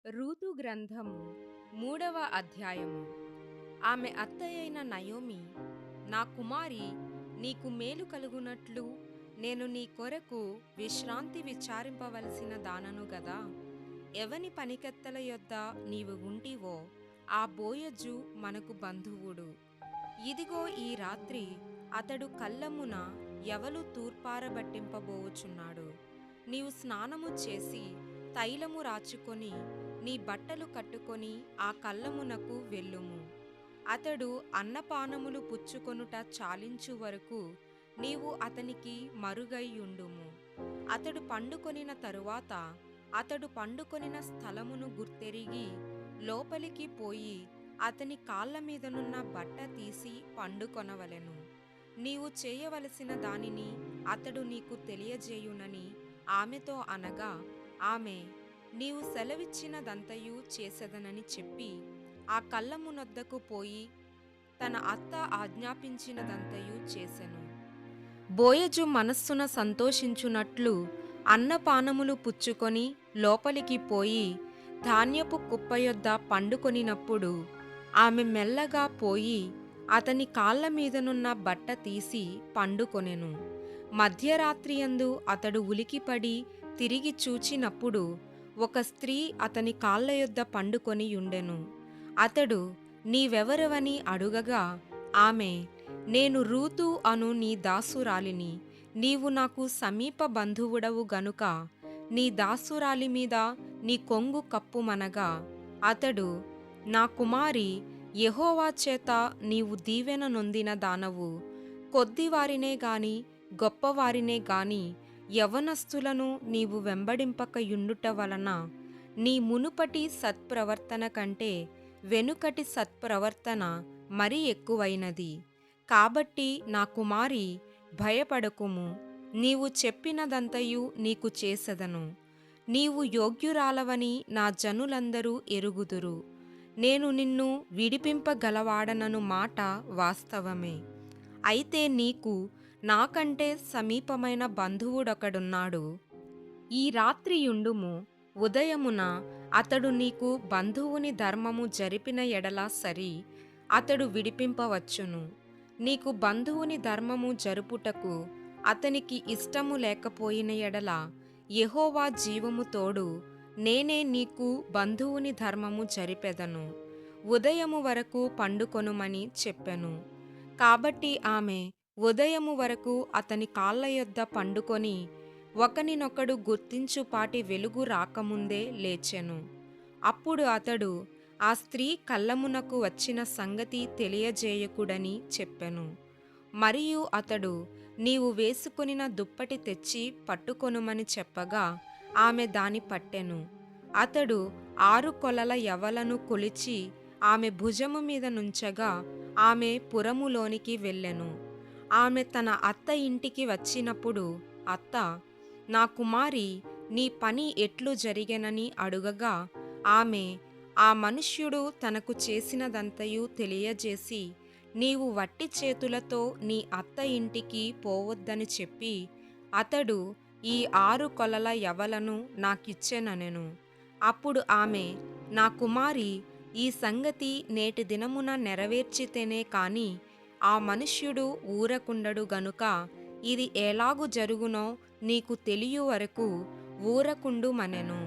Ruth గ్రంథము 3వ అధ్యాయము. ఆమె అత్తయైన నయోమి, నా కుమారి, నీకు మేలు కలుగునట్లు నేను నీ కొరకు విశ్రాంతి విచారింపవలసిన దానను గదా. ఎవని పనికెత్తల యొద్ద నీవు ఉంటివో ఆ బోయజు మనకు బంధువుడు. ఇదిగో ఈ రాత్రి అతడు కళ్ళమున ఎవలు తూర్పారబట్టింపబోవుచున్నాడు. నీవు స్నానము చేసి తైలము రాచుకొని నీ బట్టలు కట్టుకొని ఆ కళ్ళమునకు వెళ్ళుము. అతడు అన్నపానములు పుచ్చుకొనుట చాలించు వరకు నీవు అతనికి మరుగైయుండుము. అతడు పండుకొనిన తరువాత అతడు పండుకొనిన స్థలమును గుర్తెరిగి లోపలికి పోయి అతని కాళ్ళ మీదనున్న బట్ట తీసి పండుకొనవలెను. నీవు చేయవలసిన దానిని అతడు నీకు తెలియజేయునని ఆమెతో అనగా, ఆమె, నీవు సెలవిచ్చినదంతయు చేసెదనని చెప్పి ఆ కళ్ళమునొద్దకు పోయి తన అత్త ఆజ్ఞాపించినదంతయు చేసెను. బోయజు మనస్సున సంతోషించునట్లు అన్నపానములు పుచ్చుకొని లోపలికి పోయి ధాన్యపు కుప్పయొద్ద పండుకొనినప్పుడు ఆమె మెల్లగా పోయి అతని కాళ్ళ మీదనున్న బట్ట తీసి పండుకొనెను. మధ్యరాత్రియందు అతడు ఉలికిపడి తిరిగి చూచినప్పుడు ఒక స్త్రీ అతని కాళ్ళ యొద్ద పండుకొని యుండెను. అతడు, నీవెవరవని అడుగగా ఆమె, నేను రూతు అను నీ దాసురాలిని. నీవు నాకు సమీప బంధువుడవు గనుక నీ దాసురాలి మీద నీ కొంగు కప్పుమనగా, అతడు, నా కుమారి, యెహోవా చేత నీవు దీవెన నొందిన దానవు. కొద్దివారినే గాని గొప్పవారినే గాని యవనస్తులను నీవు వెంబడింపకయుండుట వలన నీ మునుపటి సత్ప్రవర్తన కంటే వెనుకటి సత్ప్రవర్తన మరి ఎక్కువైనది. కాబట్టి నా కుమారి, భయపడకుము. నీవు చెప్పినదంతయు నీకు చేసెదను. నీవు యోగ్యురాలవని నా జనులందరూ ఎరుగుదురు. నేను నిన్ను విడిపింపగలవాడనను మాట వాస్తవమే. అయితే నీకు నాకంటే సమీపమైన బంధువుడొకడున్నాడు. ఈ రాత్రి యుండుము. ఉదయమున అతడు నీకు బంధువుని ధర్మము జరిపిన ఎడల సరి, అతడు విడిపింపవచ్చును. నీకు బంధువుని ధర్మము జరుపుటకు అతనికి ఇష్టము లేకపోయిన ఎడల యెహోవా జీవము తోడు నేనే నీకు బంధువుని ధర్మము జరిపెదను. ఉదయము వరకు పండుకొనుమని చెప్పెను. కాబట్టి ఆమె ఉదయము వరకు అతని కాళ్ళ యొద్ద పండుకొని ఒకనినొకడు గుర్తించుపాటి వెలుగు రాకముందే లేచెను. అప్పుడు అతడు ఆ స్త్రీ కళ్ళమునకు వచ్చిన సంగతి తెలియజేయకుడని చెప్పెను. మరియు అతడు, నీవు వేసుకొనిన దుప్పటి తెచ్చి పట్టుకొనుమని చెప్పగా ఆమె దాని పట్టెను. అతడు 6 కొలల యవలను కొలిచి ఆమె భుజము మీద నుంచగా ఆమె పురములోనికి వెళ్ళెను. ఆమె తన అత్త ఇంటికి వచ్చినప్పుడు అత్త, నా కుమారి, నీ పని ఎట్లు జరిగెనని అడుగగా ఆమె, ఆ మనుష్యుడు తనకు చేసినదంతయు తెలియజేసి, నీవు వట్టి చేతులతో నీ అత్త ఇంటికి పోవద్దని చెప్పి అతడు ఈ 6 కొలల యవలను నాకిచ్చెననెను. అప్పుడు ఆమె, నా కుమారి, ఈ సంగతి నేటి దినమున నెరవేర్చితేనే కాని ఆ మనుష్యుడు ఊరకుండడు గనుక ఇది ఎలాగు జరుగునో నీకు తెలియు వరకు ఊరకుండుమనెను.